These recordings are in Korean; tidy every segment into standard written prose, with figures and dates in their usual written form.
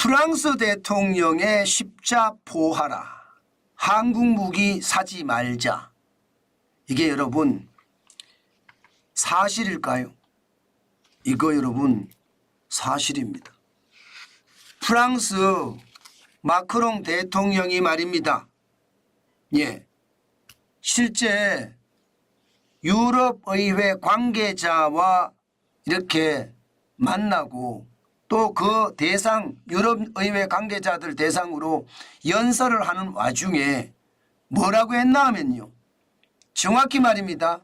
프랑스 대통령의 십자포하라. 한국 무기 사지 말자. 이게 여러분 사실일까요? 이거 여러분 사실입니다. 프랑스 마크롱 대통령이 말입니다. 예, 실제 유럽의회 관계자와 이렇게 만나고 또 그 대상 유럽의회 관계자들 대상으로 연설을 하는 와중에 뭐라고 했나 하면요. 정확히 말입니다.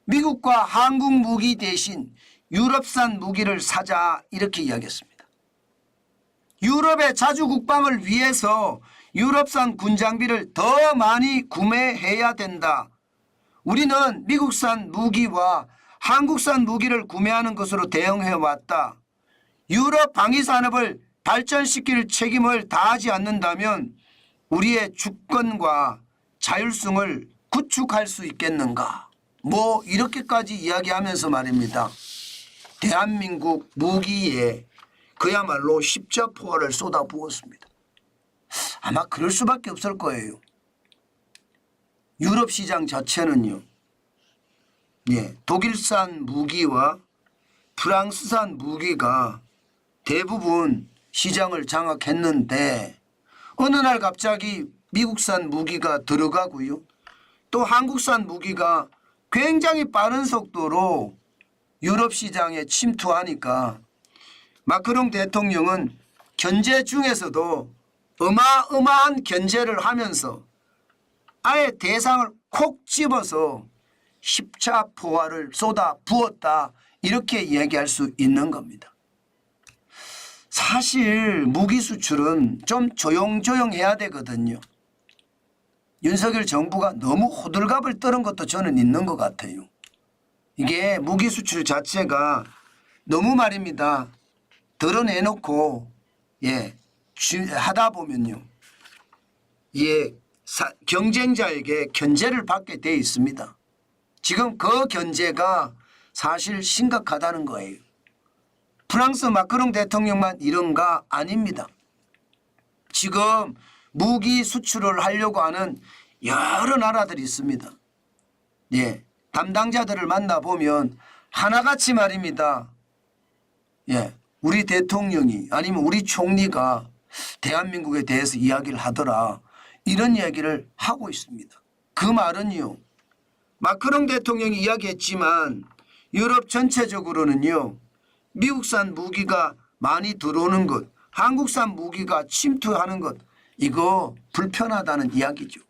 미국과 한국 무기 대신 유럽산 무기를 사자 이렇게 이야기했습니다. 유럽의 자주 국방을 위해서 유럽산 군장비를 더 많이 구매해야 된다. 우리는 미국산 무기와 한국산 무기를 구매하는 것으로 대응해 왔다. 유럽 방위산업을 발전시킬 책임을 다하지 않는다면 우리의 주권과 자율성을 구축할 수 있겠는가? 뭐 이렇게까지 이야기하면서 말입니다. 대한민국 무기에 그야말로 십자포화를 쏟아부었습니다. 아마 그럴 수밖에 없을 거예요. 유럽 시장 자체는요. 예, 독일산 무기와 프랑스산 무기가 대부분 시장을 장악했는데 어느 날 갑자기 미국산 무기가 들어가고요. 또 한국산 무기가 굉장히 빠른 속도로 유럽 시장에 침투하니까 마크롱 대통령은 견제 중에서도 어마어마한 견제를 하면서 아예 대상을 콕 집어서 십자포화를 쏟아 부었다 이렇게 이야기할 수 있는 겁니다. 사실 무기 수출은 좀 조용조용해야 되거든요. 윤석열 정부가 너무 호들갑을 떨은 것도 저는 있는 것 같아요. 이게 무기 수출 자체가 너무 말입니다. 드러내놓고 하다 보면요. 경쟁자에게 견제를 받게 돼 있습니다. 지금 그 견제가 사실 심각하다는 거예요. 프랑스 마크롱 대통령만 이런가? 아닙니다. 지금 무기 수출을 하려고 하는 여러 나라들이 있습니다. 예, 담당자들을 만나보면 하나같이 말입니다. 예, 우리 대통령이 아니면 우리 총리가 대한민국에 대해서 이야기를 하더라. 이런 이야기를 하고 있습니다. 그 말은요. 마크롱 대통령이 이야기했지만 유럽 전체적으로는요. 미국산 무기가 많이 들어오는 것, 한국산 무기가 침투하는 것 이거 불편하다는 이야기죠.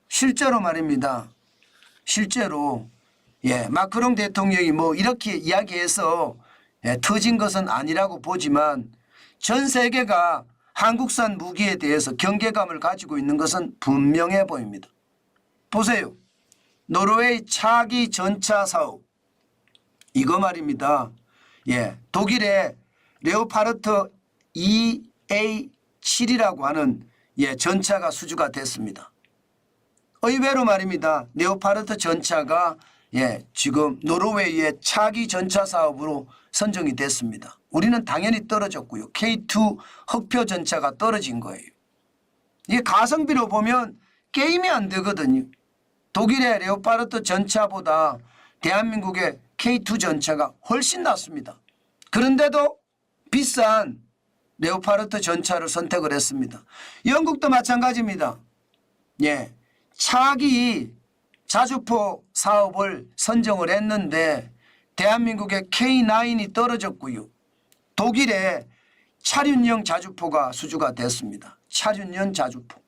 실제로 말입니다. 실제로 마크롱 대통령이 뭐 이렇게 이야기해서 터진 것은 아니라고 보지만 전 세계가 한국산 무기에 대해서 경계감을 가지고 있는 것은 분명해 보입니다. 보세요. 노르웨이 차기 전차 사업 이거 말입니다. 독일의 레오파르트 EA7이라고 하는 전차가 수주가 됐습니다. 의외로 말입니다. 레오파르트 전차가 지금 노르웨이의 차기 전차 사업으로 선정이 됐습니다. 우리는 당연히 떨어졌고요. K2 흑표 전차가 떨어진 거예요. 이게 가성비로 보면 게임이 안 되거든요. 독일의 레오파르트 전차보다 대한민국의 K2 전차가 훨씬 낫습니다. 그런데도 비싼 레오파르트 전차를 선택을 했습니다. 영국도 마찬가지입니다. 차기 자주포 사업을 선정을 했는데 대한민국의 K9이 떨어졌고요. 독일의 차륜형 자주포가 수주가 됐습니다. 차륜형 자주포.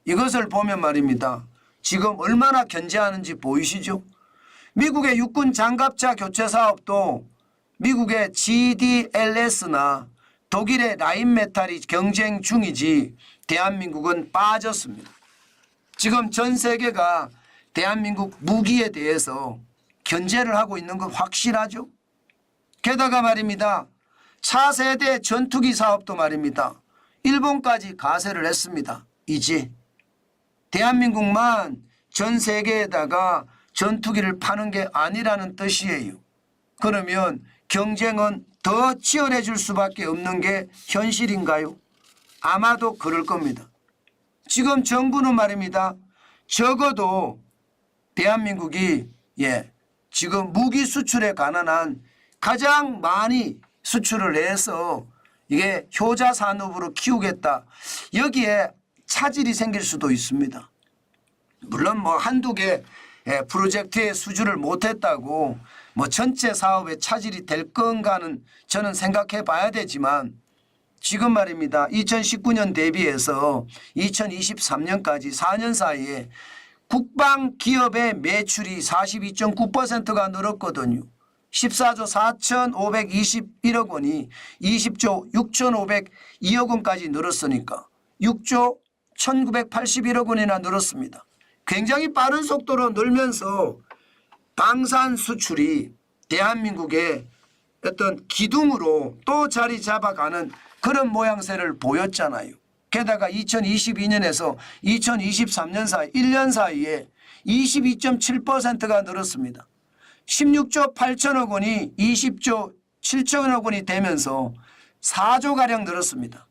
이것을 보면 말입니다. 지금 얼마나 견제하는지 보이시죠? 미국의 육군 장갑차 교체 사업도 미국의 GDLS나 독일의 라인메탈이 경쟁 중이지 대한민국은 빠졌습니다. 지금 전 세계가 대한민국 무기에 대해서 견제를 하고 있는 건 확실하죠. 게다가 말입니다. 차세대 전투기 사업도 말입니다. 일본까지 가세를 했습니다. 이제 대한민국만 전 세계에다가 전투기를 파는 게 아니라는 뜻이에요. 그러면 경쟁은 더 치열해질 수밖에 없는 게 현실인가요? 아마도 그럴 겁니다. 지금 정부는 말입니다. 적어도 대한민국이 지금 무기 수출에 관한 가장 많이 수출을 해서 이게 효자 산업으로 키우겠다. 여기에 차질이 생길 수도 있습니다. 물론 뭐 한두 개 프로젝트의 수주를 못했다고 뭐 전체 사업에 차질이 될 건가는 저는 생각해 봐야 되지만 지금 말입니다. 2019년 대비해서 2023년까지 4년 사이에 국방 기업의 매출이 42.9%가 늘었거든요. 14조 4,521억 원이 20조 6,502억 원까지 늘었으니까 6조 1,981억 원이나 늘었습니다. 굉장히 빠른 속도로 늘면서 방산 수출이 대한민국의 어떤 기둥으로 또 자리 잡아가는 그런 모양새를 보였잖아요. 게다가 2022년에서 2023년 사이 1년 사이에 22.7%가 늘었습니다. 16조 8천억 원이 20조 7천억 원이 되면서 4조가량 늘었습니다.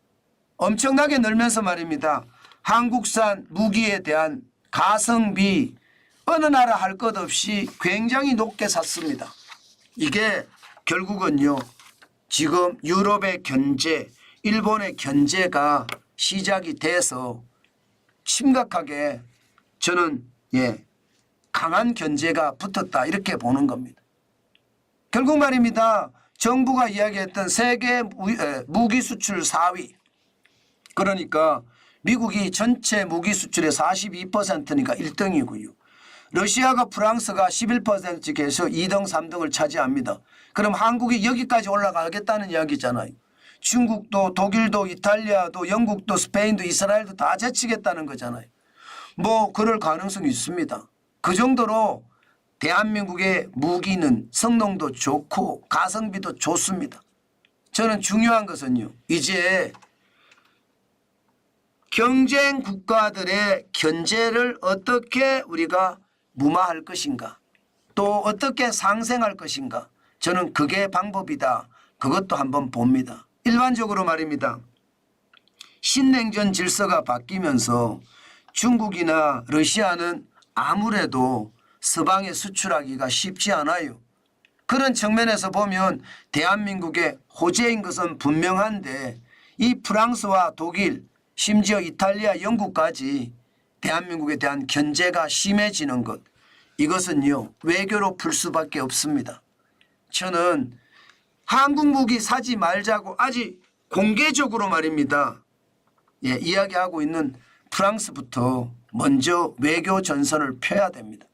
엄청나게 늘면서 말입니다. 한국산 무기에 대한 가성비 어느 나라 할 것 없이 굉장히 높게 샀습니다. 이게 결국은요. 지금 유럽의 견제, 일본의 견제가 시작이 돼서 심각하게 저는 강한 견제가 붙었다 이렇게 보는 겁니다. 결국 말입니다. 정부가 이야기했던 세계 무기 수출 4위 그러니까 미국이 전체 무기 수출의 42%니까 1등이고요. 러시아가 프랑스가 11%씩해서 2등 3등을 차지합니다. 그럼 한국이 여기까지 올라가겠다는 이야기잖아요. 중국도 독일도 이탈리아도 영국도 스페인도 이스라엘도 다 제치겠다는 거잖아요. 뭐 그럴 가능성이 있습니다. 그 정도로 대한민국의 무기는 성능도 좋고 가성비도 좋습니다. 저는 중요한 것은요. 이제 경쟁 국가들의 견제를 어떻게 우리가 무마할 것인가 또 어떻게 상생할 것인가 저는 그게 방법이다. 그것도 한번 봅니다. 일반적으로 말입니다. 신냉전 질서가 바뀌면서 중국이나 러시아는 아무래도 서방에 수출하기가 쉽지 않아요. 그런 측면에서 보면 대한민국의 호재인 것은 분명한데 이 프랑스와 독일 심지어 이탈리아 영국까지 대한민국에 대한 견제가 심해지는 것 이것은요 외교로 풀 수밖에 없습니다. 저는 한국 무기 사지 말자고 아직 공개적으로 말입니다. 이야기하고 있는 프랑스부터 먼저 외교 전선을 펴야 됩니다.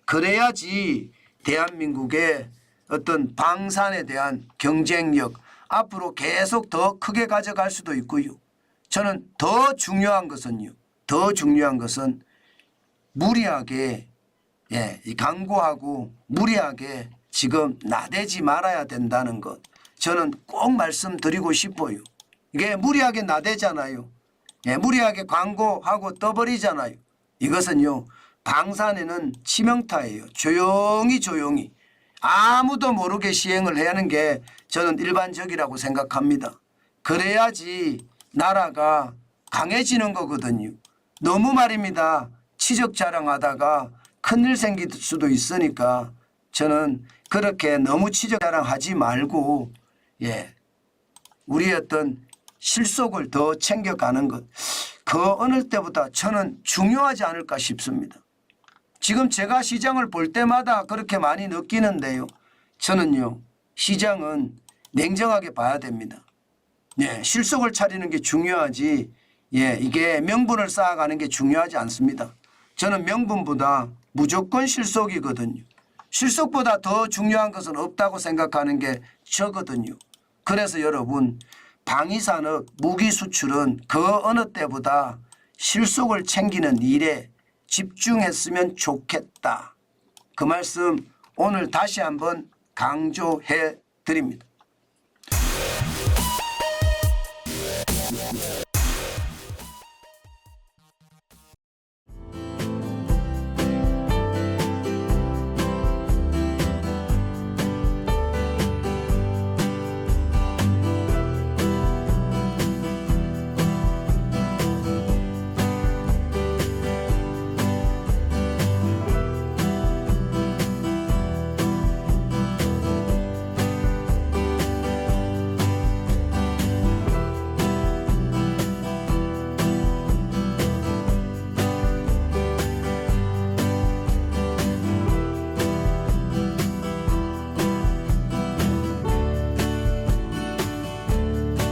그래야지 대한민국의 어떤 방산에 대한 경쟁력 앞으로 계속 더 크게 가져갈 수도 있고요. 저는 더 중요한 것은요. 더 중요한 것은 무리하게 강구하고 무리하게 지금 나대지 말아야 된다는 것. 저는 꼭 말씀드리고 싶어요. 이게 무리하게 나대잖아요. 무리하게 광고하고 떠버리잖아요. 이것은요. 방산에는 치명타예요. 조용히 아무도 모르게 시행을 해야 하는 게 저는 일반적이라고 생각합니다. 그래야지 나라가 강해지는 거거든요. 너무 말입니다. 치적 자랑하다가 큰일 생길 수도 있으니까 저는 그렇게 너무 치적 자랑하지 말고 우리의 어떤 실속을 더 챙겨가는 것 그 어느 때보다 저는 중요하지 않을까 싶습니다. 지금 제가 시장을 볼 때마다 그렇게 많이 느끼는데요. 저는요. 시장은 냉정하게 봐야 됩니다. 실속을 차리는 게 중요하지 이게 명분을 쌓아가는 게 중요하지 않습니다. 저는 명분보다 무조건 실속이거든요. 실속보다 더 중요한 것은 없다고 생각하는 게 저거든요. 그래서 여러분 방위산업 무기 수출은 그 어느 때보다 실속을 챙기는 일에 집중했으면 좋겠다. 그 말씀 오늘 다시 한번 강조해 드립니다.